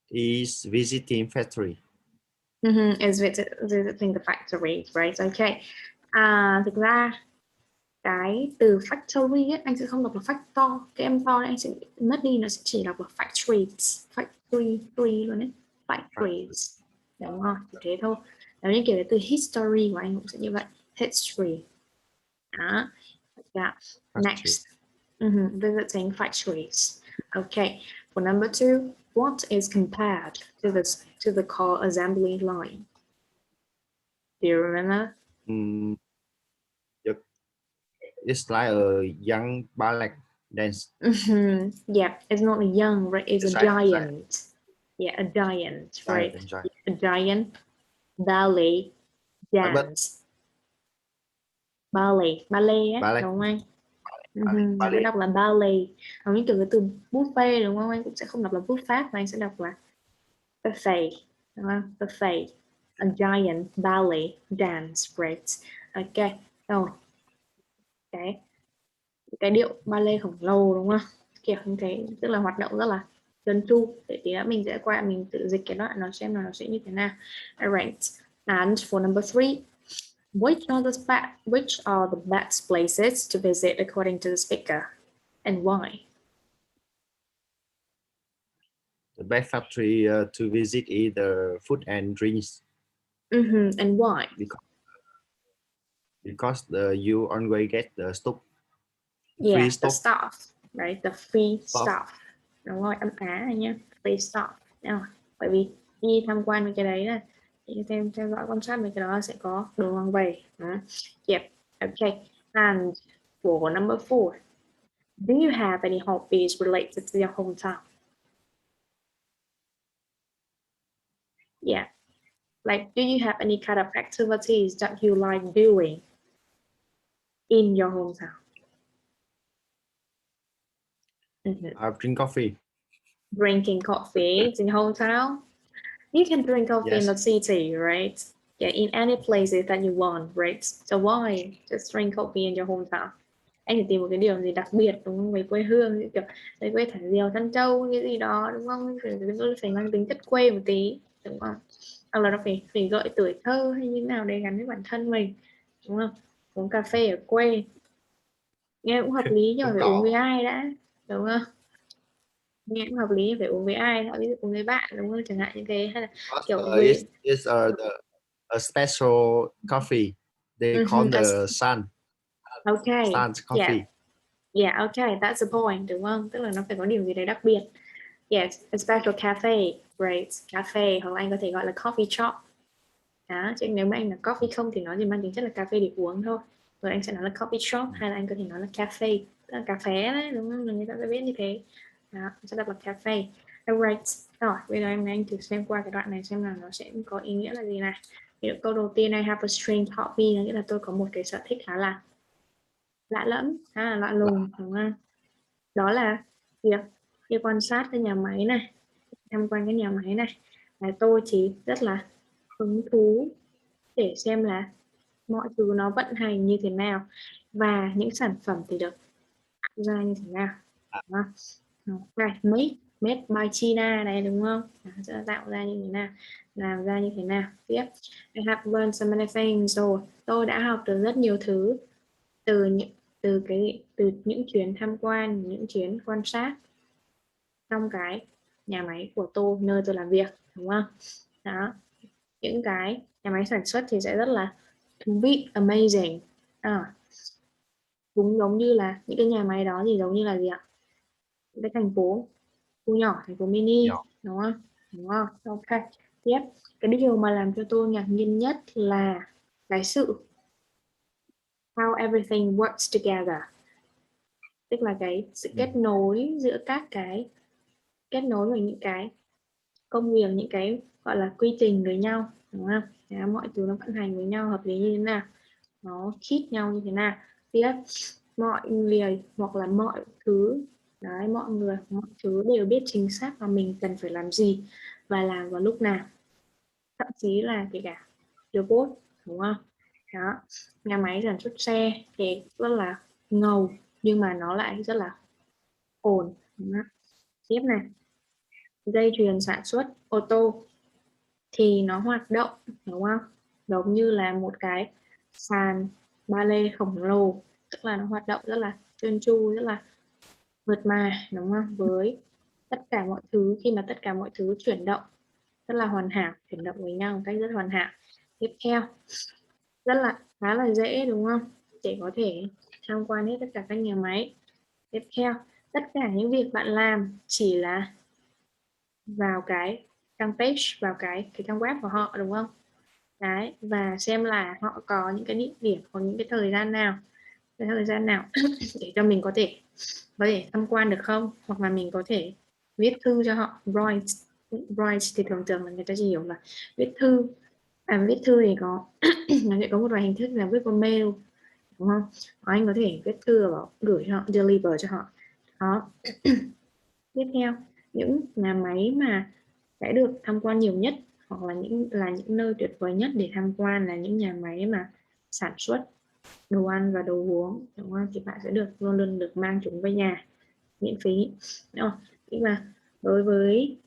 is visiting factory.
Is visiting the factory, right? Okay. Thực ra cái từ factory ấy, anh sẽ không đọc là factor, cái em to anh sẽ mất đi, nó sẽ chỉ đọc là factories luôn đấy, factories, đúng không? Chỉ thế thôi. Nếu như kiểu cái từ history của anh cũng sẽ như vậy, history. Đó. Yeah. Next. Visiting factories. Okay. For number 2, what is compared to the car assembly line? Do you remember?
It's like a young ballet dance.
Yeah, it's not a young, right? It's a giant. Yeah, a giant, right? A giant ballet dance. Ballet á, đúng không anh? Nó sẽ đọc là ballet. Còn những từ buffet đúng không? Anh cũng sẽ không đọc là buffet mà anh sẽ đọc là buffet, đúng không? Buffet. A giant ballet dance, right? Ok, rồi. Cái điệu ballet khổng lồ đúng không? Kiểu như thế, tức là hoạt động rất là trơn tru. Để tí nữa mình sẽ qua mình tự dịch cái đoạn nó xem là nó sẽ như thế nào. Alright. And for number 3, which are the best places to visit according to the speaker and why?
The best factory to visit is the food and drinks.
And why?
Because you always get the stuff.
Yeah,
Free
the
stuff.
stuff, right? The free stuff. Đúng rồi, âm á này nhá. Free stuff. Bởi vì đi tham quan với cái đấy là theo dõi quan sát mấy cái đó sẽ có đồ mang về. Yep. Okay. And for number 4, do you have any hobbies related to your hometown? Yeah. Like, do you have any kind of activities that you like doing in your hometown?
I drink coffee.
Drinking coffee in your hometown? You can drink coffee in
Yes.
the city, right? Yeah, in any places that you want, right? So why just drink coffee in your hometown? Anh phải tìm một cái điều gì đặc biệt đúng không? Về quê hương, như kiểu về quê Thả Diều, Tân Châu cái gì đó đúng không? Phải mang tính chất quê một tí đúng không? Hoặc là nó phải gợi tuổi thơ hay như nào để gắn với bản thân mình đúng không? Uống cà phê ở quê nghe cũng hợp lý, nhưng mà phải uống với ai đã đúng không? Nghe cũng hợp lý, phải uống với ai, ví dụ uống với bạn đúng không, chẳng hạn như thế, hay là kiểu
It's a special coffee. They call the sun.
Okay.
Sun's coffee.
Yeah, okay, that's the point, đúng không? Tức là nó phải có điểm gì đấy đặc biệt. Yes, a special cafe, right? Cafe, hoặc là anh có thể gọi là coffee shop. Đó, chứ nếu mà anh là coffee không thì nó chỉ mang tính chất là cà phê để uống thôi. Rồi anh sẽ nói là coffee shop, hay là anh có thể nói là cafe, tức là cà phê đấy, đúng không? Người ta sẽ biết như thế. Đó, sẽ đọc là cafe. Alright, rồi, bây giờ anh thử xem qua cái đoạn này xem là nó sẽ có ý nghĩa là gì này. Ví dụ câu đầu tiên, I have a strange hobby, nghĩa là tôi có một cái sở thích khá là lạ lẫm, khá là lạ lùng, đúng không? Đó là việc đi quan sát cái nhà máy này, tham quan cái nhà máy này. Và tôi chỉ rất là hứng thú để xem là mọi thứ nó vận hành như thế nào và những sản phẩm thì được tạo ra như thế nào. Đây, made by China này đúng không? Sẽ tạo ra như thế nào, làm ra như thế nào. Tiếp, I have learned so many things. Rồi, tôi đã học được rất nhiều thứ từ những chuyến tham quan, những chuyến quan sát trong cái nhà máy của tôi, nơi tôi làm việc, đúng không? Đó, những cái nhà máy sản xuất thì sẽ rất là thú vị, amazing. Cũng giống như là những cái nhà máy đó thì giống như là gì ạ? Những cái thành phố khu nhỏ, thành phố mini, đúng không? Đúng không? Ok. Tiếp, cái điều mà làm cho tôi ngạc nhiên nhất là cái sự how everything works together, tức là cái sự kết nối giữa các cái kết nối với những cái công việc, những cái gọi là quy trình với nhau, đúng không? Đó, mọi thứ nó vận hành với nhau hợp lý như thế nào, nó khít nhau như thế nào. Tiếp, mọi người hoặc là mọi thứ đấy, mọi người mọi thứ đều biết chính xác là mình cần phải làm gì và làm vào lúc nào, thậm chí là kể cả robot, đúng không? Đó, nhà máy sản xuất xe thì rất là ngầu nhưng mà nó lại rất là ổn, đúng không? Tiếp này, dây chuyền sản xuất ô tô thì nó hoạt động, đúng không? Giống như là một cái sàn ballet khổng lồ, tức là nó hoạt động rất là trơn tru, rất là mượt mà, đúng không? Với tất cả mọi thứ, khi mà tất cả mọi thứ chuyển động rất là hoàn hảo, chuyển động với nhau một cách rất hoàn hảo. Tiếp theo, rất là khá là dễ, đúng không? Để có thể tham quan hết tất cả các nhà máy. Tiếp theo, tất cả những việc bạn làm chỉ là vào cái trang page, vào cái trang web của họ, đúng không? Đấy, và xem là họ có những cái địa điểm, có những cái thời gian nào Sẽ có thời gian nào để cho mình có thể tham quan được không? Hoặc là mình có thể viết thư cho họ. Write thì thường là người ta chỉ hiểu là viết thư. Viết thư thì có nó sẽ có một vài hình thức là viết qua mail, đúng không? Anh có thể viết thư và gửi cho họ, deliver cho họ. Đó. Tiếp theo, những nhà máy mà sẽ được tham quan nhiều nhất hoặc là những nơi tuyệt vời nhất để tham quan là những nhà máy mà sản xuất đồ ăn và đồ uống, đúng không? Thì bạn sẽ luôn luôn được mang chúng về nhà miễn phí. Đúng không? Nhưng mà đối với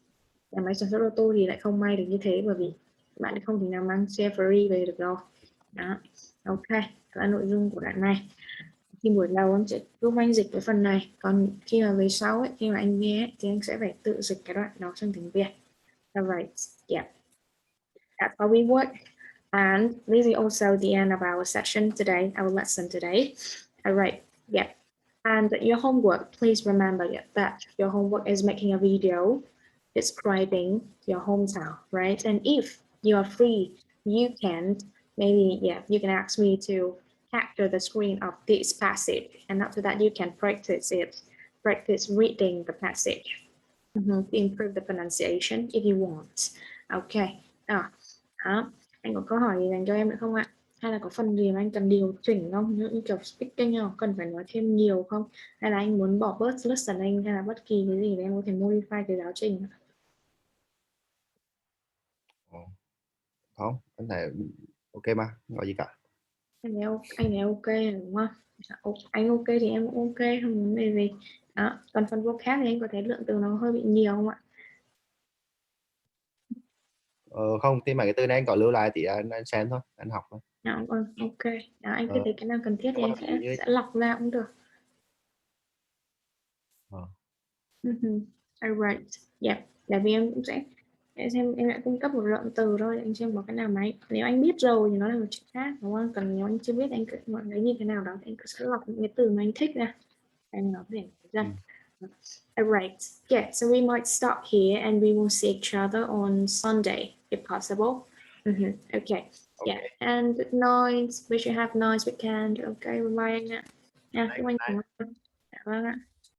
nhà máy sản xuất ô tô thì lại không may được như thế, bởi vì bạn không thể nào mang xe free về được đâu. Đó. Ok, đó là nội dung của đoạn này. Thì buổi đầu anh sẽ giúp anh dịch cái phần này, còn khi mà về sau ấy, khi mà anh nghe ấy, thì anh sẽ phải tự dịch cái đoạn đó sang tiếng Việt. Alright, yeah, that's how we work. And this is also the end of our session today, our lesson today. Alright, yeah. And your homework, please remember that your homework is making a video describing your hometown, right? And if you are free, you can maybe, yeah, you can ask me to capture the screen of this passage, and after that you can practice reading the passage to improve the pronunciation if you want. Okay. Đó. Anh có câu hỏi gì dành cho em nữa không ạ? Hay là có phần gì mà anh cần điều chỉnh không? Như kiểu speaking nào cần phải nói thêm nhiều không? Hay là anh muốn bỏ bớt listening hay là bất kỳ cái gì để em có thể modify cái giáo trình?
Không, anh thấy ok mà, không có gì cả.
Anh ấy ok đúng không? Anh ok thì em cũng ok, không vấn đề gì. Đó. Còn phần vocab thì anh có thấy lượng từ nó hơi bị nhiều không ạ?
Không, thì mấy cái từ này anh có lưu lại thì anh xem thôi, anh học thôi.
Ok. Đó, anh cứ thấy cái nào cần thiết thì anh sẽ lọc ra cũng được. Alright, yeah. Tại vì em cũng sẽ xem, em lại cung cấp một lượng từ thôi, anh xem có cái nào mà nếu anh biết rồi thì nó là một chuyện khác, đúng không? Còn nếu anh chưa biết anh cứ mọi cái như thế nào đó thì anh cứ sẽ lọc những cái từ mà anh thích ra, anh nói về dân. Alright, yeah. So we might stop here and we will see each other on Sunday if possible. Okay, yeah. And good night. We should have a nice weekend. Okay, bye bye anh ạ. Chúc anh ngủ ngon. Dạ vâng ạ.